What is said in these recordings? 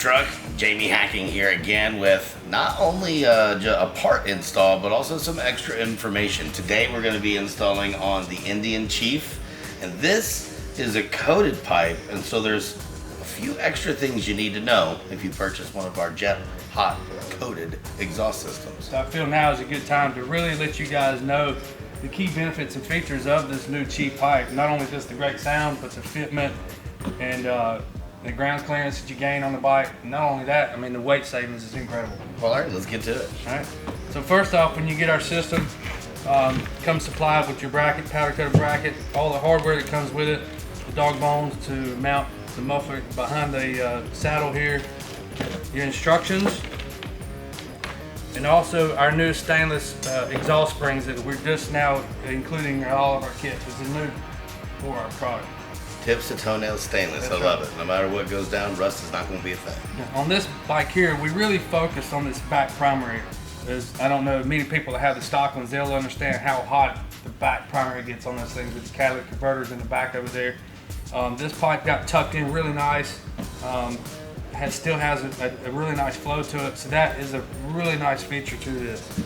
Dumptruck, Jamie Hacking here again with not only a part install, but also some extra information. Today we're going to be installing on the Indian Chief, and this is a coated pipe, and so there's a few extra things you need to know if you purchase one of our jet hot coated exhaust systems. So I feel now is a good time to really let you guys know the key benefits and features of this new Chief pipe. Not only just the great sound, but the fitment and the ground clearance that you gain on the bike. And not only that, I mean, the weight savings is incredible. Well, all right, let's get to it. All right. So first off, when you get our system, comes supplied with your bracket, powder coated bracket, all the hardware that comes with it, the dog bones to mount the muffler behind the saddle here, your instructions, and also our new stainless exhaust springs that we're just now including in all of our kits. This is new for our product. Tips to toenail stainless. That's I love it. No matter what goes down, rust is not going to be a thing. On this bike here, we really focused on this back primary. I don't know, many people that have the stock ones, they'll understand how hot the back primary gets on those things with the catalytic converters in the back over there. This pipe got tucked in really nice. Still has a really nice flow to it, so that is a really nice feature to this.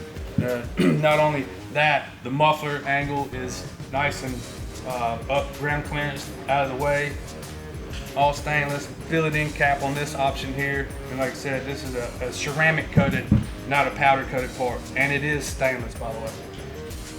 Not only that, the muffler angle is nice and up, ground clearance out of the way, all stainless. Fill it in cap on this option here, and like I said, this is a ceramic coated, not a powder coated part, and it is stainless, by the way.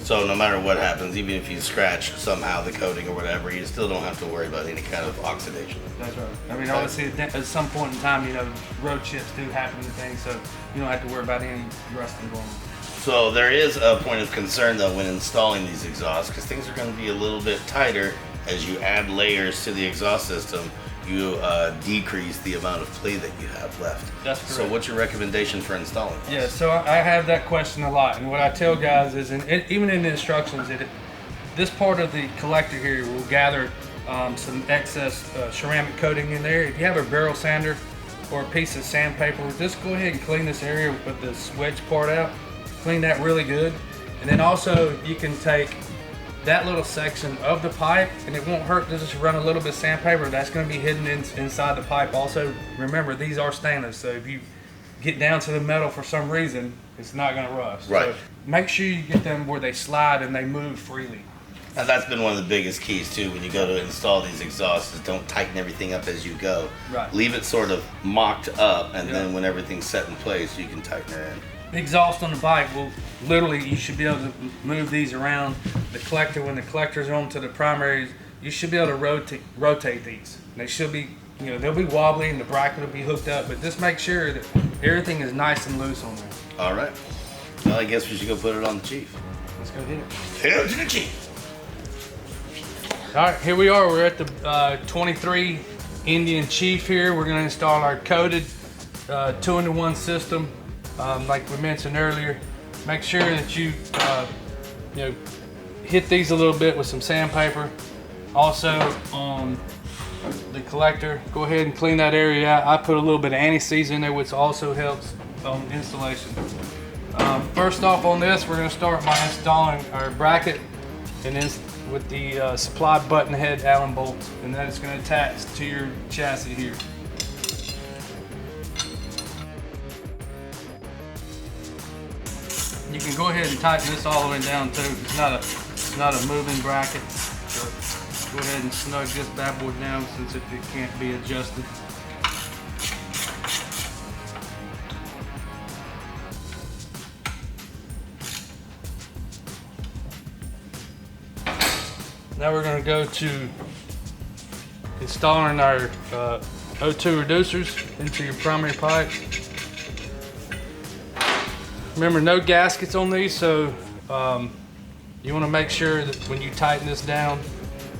So no matter what happens, even if you scratch somehow the coating or whatever, you still don't have to worry about any kind of oxidation. That's right. I mean, obviously at some point in time, you know, road chips do happen to things, so you don't have to worry about any rusting going on. So there is a point of concern though when installing these exhausts, because things are going to be a little bit tighter as you add layers to the exhaust system. You decrease the amount of play that you have left. That's correct. So what's your recommendation for installing this? Yeah, so I have that question a lot, and what I tell guys is, even in the instructions, this part of the collector here will gather some excess ceramic coating in there. If you have a barrel sander or a piece of sandpaper, just go ahead and clean this area with the wedge part out. Clean that really good, and then also you can take that little section of the pipe, and it won't hurt to just run a little bit of sandpaper. That's going to be hidden inside the pipe. Also, remember, these are stainless, so if you get down to the metal for some reason, it's not going to rust. Right. So make sure you get them where they slide and they move freely. Now that's been one of the biggest keys too when you go to install these exhausts, is don't tighten everything up as you go. Right. Leave it sort of mocked up, and then when everything's set in place, you can tighten it in. The exhaust on the bike will literally, you should be able to move these around the collector. When the collector's onto the primaries, you should be able to rotate these. They should be, you know, they'll be wobbly and the bracket will be hooked up, but just make sure that everything is nice and loose on there. All right. Well, I guess we should go put it on the Chief. Let's go hit it. Hit to the Chief. All right, here we are. We're at the 23 Indian Chief here. We're going to install our coated 2-in-1 system. Like we mentioned earlier, make sure that you hit these a little bit with some sandpaper. Also on the collector, go ahead and clean that area out. I put a little bit of anti-seize in there, which also helps on installation. First off on this, we're going to start by installing our bracket, and then with the supply button head Allen bolts, and that is going to attach to your chassis here. You can go ahead and tighten this all the way down too. It's not a moving bracket. So go ahead and snug this bad boy down since it can't be adjusted. Now we're going to go to installing our O2 reducers into your primary pipe. Remember, no gaskets on these, so you want to make sure that when you tighten this down,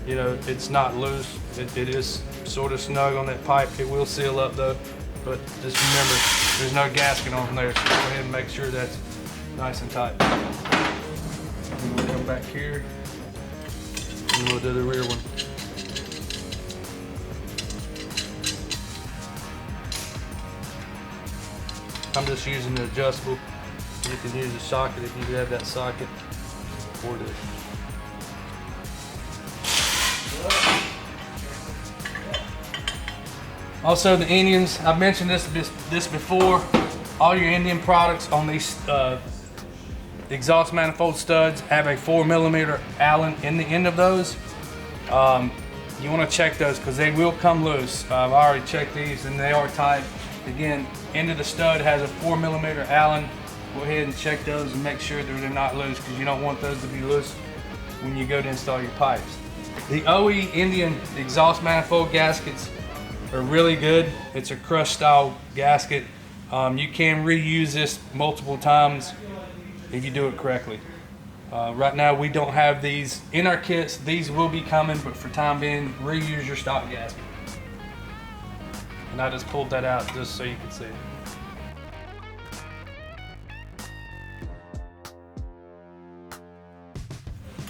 you know, it's not loose. It is sort of snug on that pipe. It will seal up though, but just remember, there's no gasket on there, so go ahead and make sure that's nice and tight. And we'll come back here, and we'll do the rear one. I'm just using the adjustable. You can use a socket if you have that socket for this. Also the Indians, I've mentioned this before, all your Indian products on these exhaust manifold studs have a 4mm Allen in the end of those. You want to check those because they will come loose. I've already checked these and they are tight. Again, end of the stud has a 4mm Allen. Go ahead and check those and make sure that they're not loose because you don't want those to be loose when you go to install your pipes. The OE Indian exhaust manifold gaskets are really good. It's a crush style gasket. You can reuse this multiple times if you do it correctly. Right now we don't have these in our kits. These will be coming, but for time being, reuse your stock gasket. And I just pulled that out just so you can see it.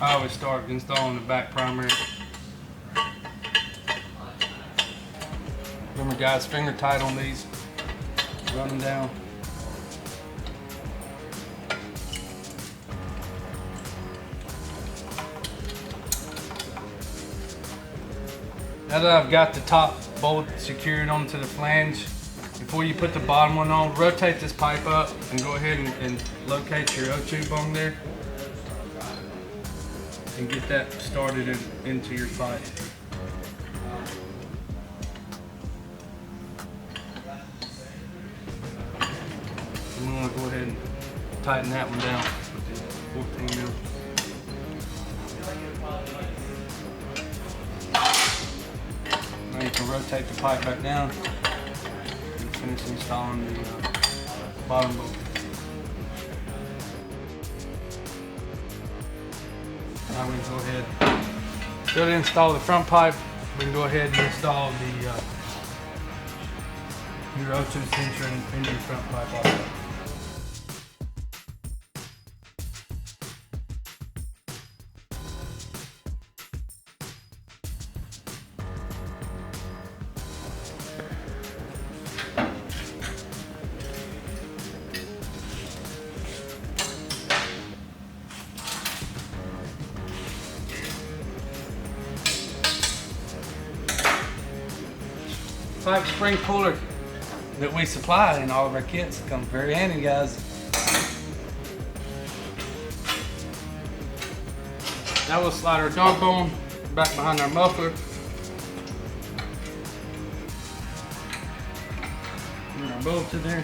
I always start installing the back primary. Remember guys, finger tight on these. Run them down. Now that I've got the top bolt secured onto the flange, before you put the bottom one on, rotate this pipe up and go ahead and locate your O-tube on there and get that started into your pipe. I'm going to go ahead and tighten that one down with the 14mm. Now you can rotate the pipe back down and finish installing the bottom bolt. Now we can go ahead, go to install the front pipe. We can go ahead and install the your O2 sensor in your front pipe also. Pipe spring puller that we supply in all of our kits comes very handy, guys. Now we'll slide our dog bone back behind our muffler. Put our bolts in there.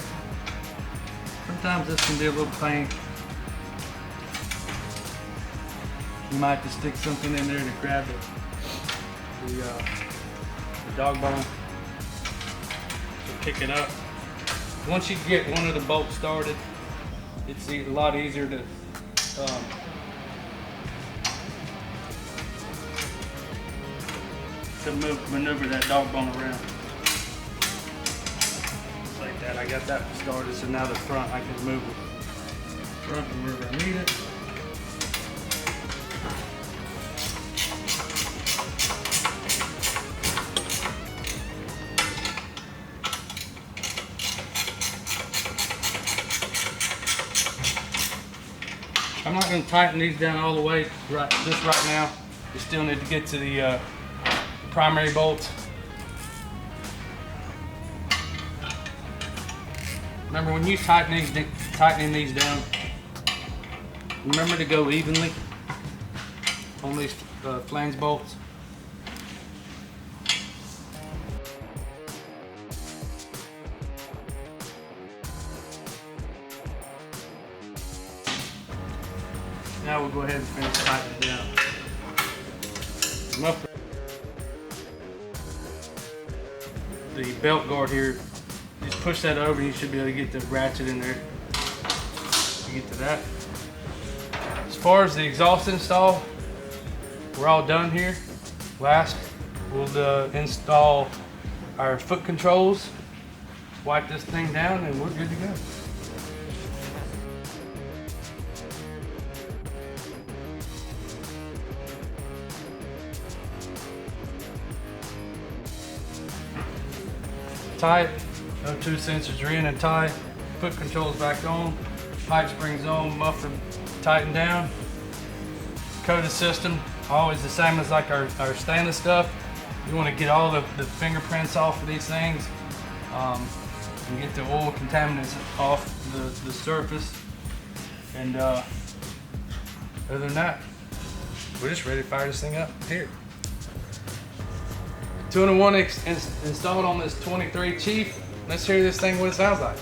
Sometimes this can be a little pain. You might have to stick something in there to grab the dog bone. Pick it up. Once you get one of the bolts started, it's a lot easier to maneuver that dog bone around. Just like that. I got that started, so now the front I can move it front wherever I need it. I'm not going to tighten these down all the way just right now. You still need to get to the primary bolts. Remember when you tightening these down, remember to go evenly on these flange bolts. Now we'll go ahead and finish tightening it down. Muffler. The belt guard here, just push that over and you should be able to get the ratchet in there. Get to that. As far as the exhaust install, we're all done here. Last, we'll install our foot controls, wipe this thing down, and we're good to go. Tight, O2 sensors are in and tight, foot controls back on, pipe springs on, muffler tightened down. Coated system, always the same as like our stainless stuff. You want to get all the fingerprints off of these things, and get the oil contaminants off the surface. And other than that, we're just ready to fire this thing up here. 2-in-1 installed on this 23 Chief. Let's hear this thing what it sounds like.